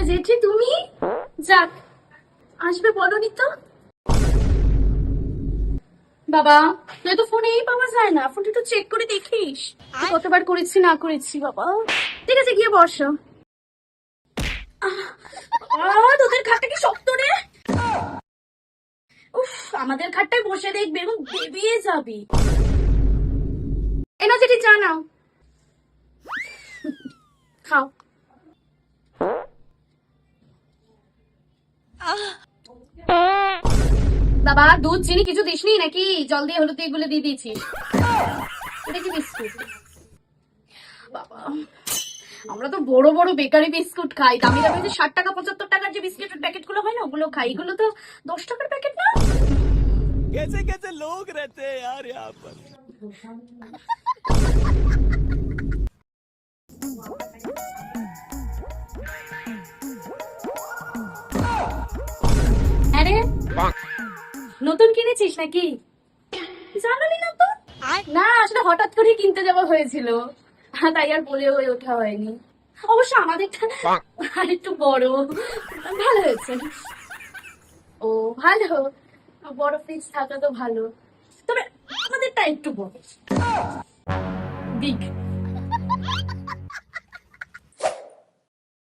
জেঠি তুমি? যাক, আসবে বলনি তো। বাবা, তুই তো ফোনেই পাওয়া যায় না, ফোনটা একটু চেক করে দেখিস। কতবার করেছি না করেছি বাবা। ঠিক আছে, গিয়ে বসো। তোদের খাটটা কি শক্ত রে। উফ, আমাদের খাটটায় বসে দেখবে এবং বেবিয়ে যাবি। এনা জেঠি, চা নাও, খাও। বাবা, দুধ চিনি কিছু দিসনি নাকি? জল দিয়ে হলুদ দিয়ে এগুলো দিয়ে দিয়েছিস? এটা কি বিস্কুট? বাবা, আমরা তো বড় বড় বেকারি বিস্কুট খাই, দামি দামি যে 60 টাকা 75 টাকার যে বিস্কুটের প্যাকেট গুলো হয় না, ওগুলো খাই। এগুলো তো 10 টাকার প্যাকেট না। कैसे कैसे लोग रहते हैं यार यहाँ पर। আরে, নতুন কিনেছিস নাকি? জানালি না তো। না, আসলে হঠাৎ করে কিনতে যাওয়া হয়েছিল, তাই আর বলে হয়ে ওঠা হয়নি। অবশ্য আমাদেরটা আর একটু বড়। ভালো হয়েছে। ও, ভালো, বড় ফ্রিজ থাকা তো ভালো, তবে আমাদেরটা একটু বড়। বিগ।